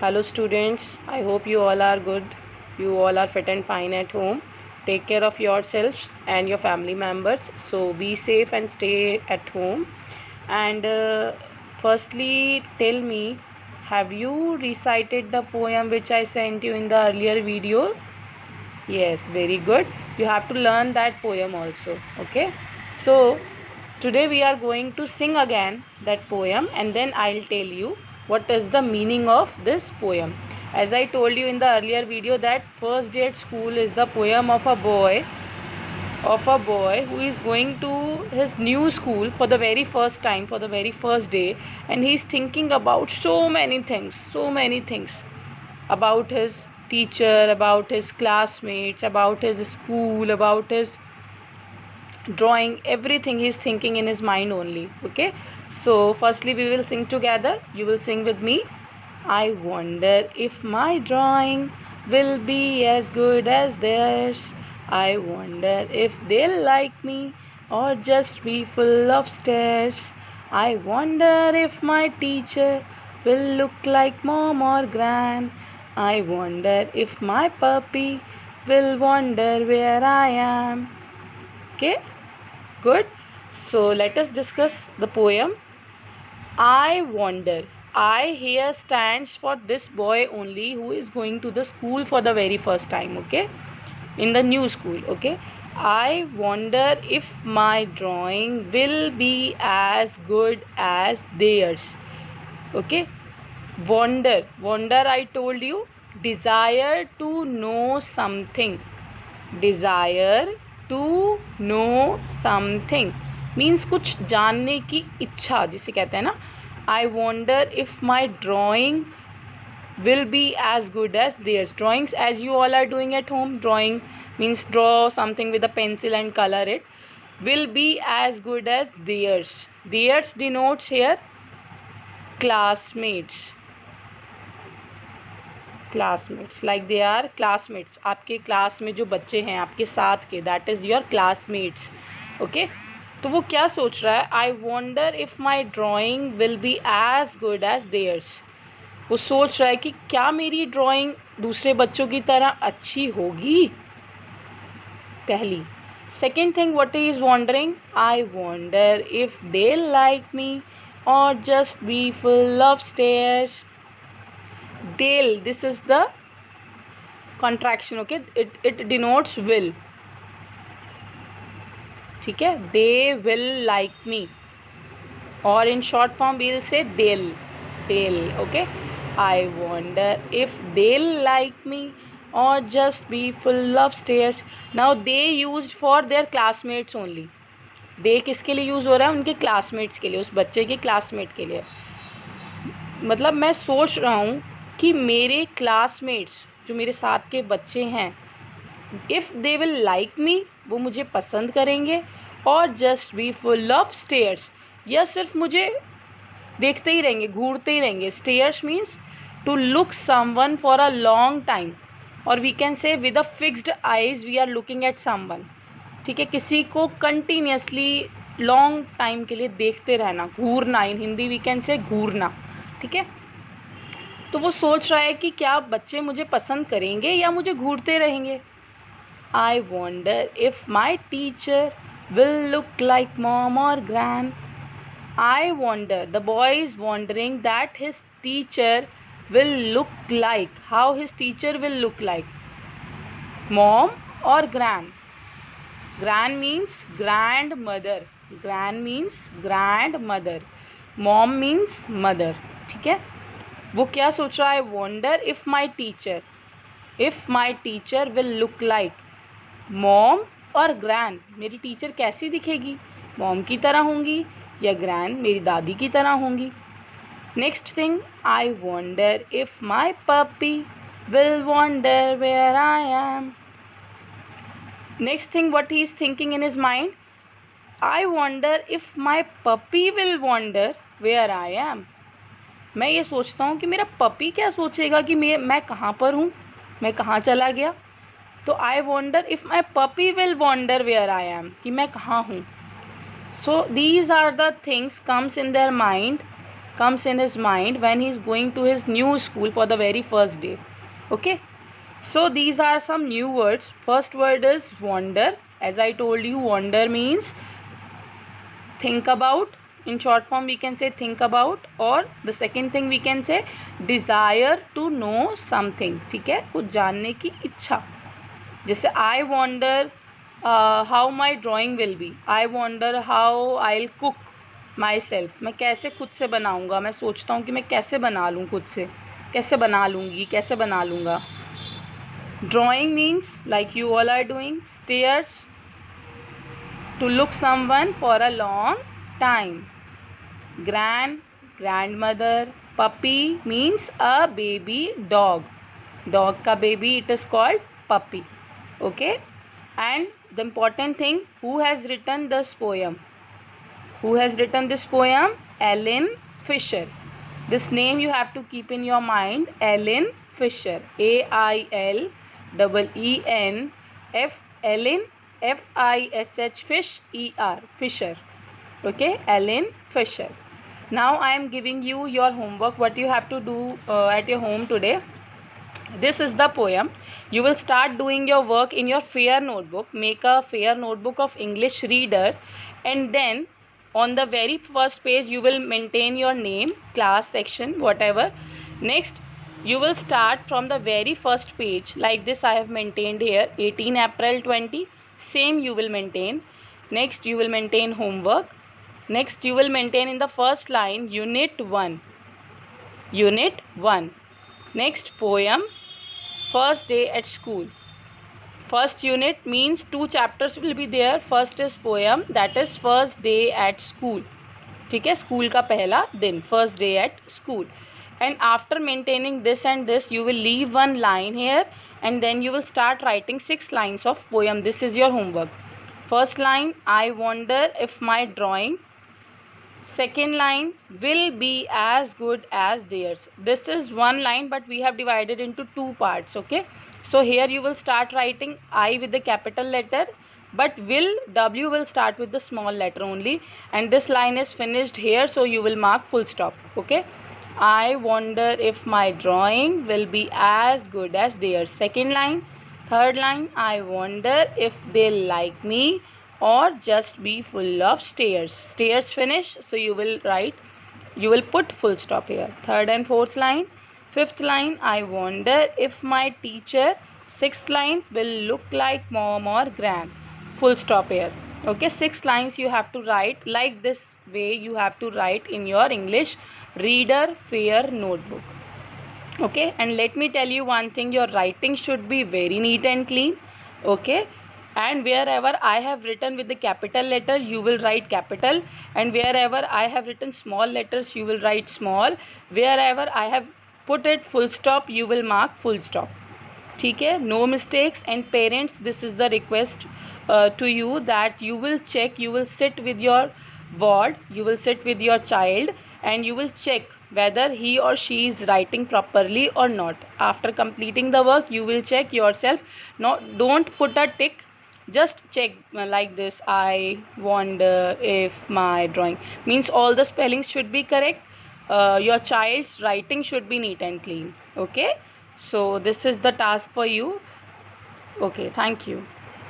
Hello students, I hope you all are good. You all are fit and fine at home. Take care of yourselves and your family members. So be safe and stay at home. And firstly, tell me, have you recited the poem which I sent you in the earlier video? Yes, very good. You have to learn that poem also. Okay. So today we are going to sing again that poem and then I'll tell you what is the meaning of this poem. As I told you in the earlier video that first day at school is the poem of a boy who is going to his new school for the very first time, for the very first day, and he's thinking about so many things about his teacher, about his classmates, about his school, about his drawing, everything he's thinking in his mind only. Okay, so firstly we will sing together. You will sing with me. I wonder if my drawing will be as good as theirs. I wonder if they'll like me or just be full of stares. I wonder if my teacher will look like mom or gran. I wonder if my puppy will wonder where I am. Okay, good. So let us discuss the poem. I wonder. I here stands for this boy only who is going to the school for the very first time. Okay, in the new school. Okay, I wonder if my drawing will be as good as theirs. Okay, wonder, I told you, desire to know something. Desire to know something means कुछ जानने की इच्छा जिसे कहते हैं ना. I wonder if my drawing will be as good as theirs. Drawings, as you all are doing at home, drawing means draw something with a pencil and color it, will be as good as theirs. Theirs denotes here classmates. Classmates, like they are classmates. आपके क्लास में जो बच्चे हैं आपके साथ के, that is your classmates. Okay, तो वो क्या सोच रहा है? I wonder if my drawing will be as good as theirs. वो सोच रहा है कि क्या मेरी ड्राइंग दूसरे बच्चों की तरह अच्छी होगी. पहली. Second thing what he is wondering, I wonder if they like me और just be full of stares. They'll, this is the contraction. Okay, it denotes will. ठीक है, they will like me, or in short form we'll say they'll. Okay, I wonder if they'll like me or just be full of stares. Now they used for their classmates only. they किसके लिए use हो रहा है? उनके classmates के लिए, उस बच्चे के क्लासमेट के लिए. मतलब मैं सोच रहा हूँ कि मेरे क्लासमेट्स जो मेरे साथ के बच्चे हैं, if they will like me, वो मुझे पसंद करेंगे, और just be full of stares, या सिर्फ मुझे देखते ही रहेंगे, घूरते ही रहेंगे. Stares means to look someone for a long time, और we can say with a fixed eyes we are looking at someone. ठीक है, किसी को कंटिन्यूसली लॉन्ग टाइम के लिए देखते रहना, घूरना. इन हिंदी वी कैन से घूरना. ठीक है, तो वो सोच रहा है कि क्या बच्चे मुझे पसंद करेंगे या मुझे घूरते रहेंगे. I wonder if my teacher will look like mom और grand. I wonder, the boy is wondering that his teacher will look like, how his teacher will look like, mom और grand. Grand means grand mother, grand means grand mother, mom means mother. ठीक है, वो क्या सोच रहा है? Wonder if my teacher will look like mom और grand. मेरी टीचर कैसी दिखेगी? मॉम की तरह होंगी या ग्रैंड मेरी दादी की तरह होंगी. Next thing, I wonder if my puppy will wonder where I am. Next thing what he is thinking in his mind, I wonder if my puppy will wonder where I am. मैं ये सोचता हूँ कि मेरा puppy क्या सोचेगा कि मैं कहाँ पर हूँ, मैं कहाँ चला गया. तो I wonder if my puppy will wonder where I am, कि मैं कहाँ हूँ. So these are the things comes in their mind comes in his mind when he is going to his new school for the very first day. Okay, so these are some new words. First word is wonder. As I told you, wonder means think about. In short form we can say think about. और the second thing we can say desire to know something. ठीक है, कुछ जानने की इच्छा. जैसे I wonder how my drawing will be. I wonder how I'll cook myself. मैं कैसे खुद से बनाऊँगा. मैं सोचता हूँ कि मैं कैसे बना लूँ खुद से, कैसे बना लूँगी, कैसे बना लूँगा. Drawing means like you all are doing. Stares, to look someone for a long time. Grandmother. Puppy means a baby dog. Dog ka baby, it is called puppy. Okay, and the important thing, who has written this poem? Who has written this poem? Ellen Fisher. This name you have to keep in your mind. Ellen Fisher. AILEEN Ellen FISH FISHER. Fisher. Okay, Ellen Fisher. Now I am giving you your homework. What you have to do at your home today. This is the poem. You will start doing your work in your fair notebook. Make a fair notebook of English reader, and then on the very first page you will maintain your name, class, section, whatever. Next you will start from the very first page like this. I have maintained here 18 April 20. Same you will maintain. Next you will maintain homework. Next you will maintain in the first line unit 1. Unit 1. Next poem, first day at school. First unit means 2 chapters will be there. First is poem, that is first day at school. ठीक है, school का पहला दिन, first day at school. And after maintaining this and this, you will leave one line here, and then you will start writing 6 lines of poem. This is your homework. First line, I wonder if my drawing. Second line, will be as good as theirs. This is one line, but we have divided into 2 parts. Okay, so here you will start writing I with the capital letter, but W will start with the small letter only, and this line is finished here, so you will mark full stop. Okay, I wonder if my drawing will be as good as theirs. Second line. Third line, I wonder if they like me or just be full of stares. Stares finish, so you will write, you will put full stop here. Third and fourth line. Fifth line, I wonder if my teacher. Sixth line, will look like mom or gran. Full stop here. Okay, 6 lines you have to write. Like this way you have to write in your English reader fair notebook. Okay, and let me tell you one thing, your writing should be very neat and clean. Okay, and wherever I have written with the capital letter, you will write capital, and wherever I have written small letters, you will write small. Wherever I have put it full stop, you will mark full stop. ठीक है, no mistakes. And parents, this is the request to you, that you will check, you will sit with your ward, you will sit with your child, and you will check whether he or she is writing properly or not. After completing the work, you will check yourself. Don't put a tick, just check like this. I wonder if my drawing, means all the spellings should be correct. Your child's writing should be neat and clean. Okay, so this is the task for you. Okay, thank you.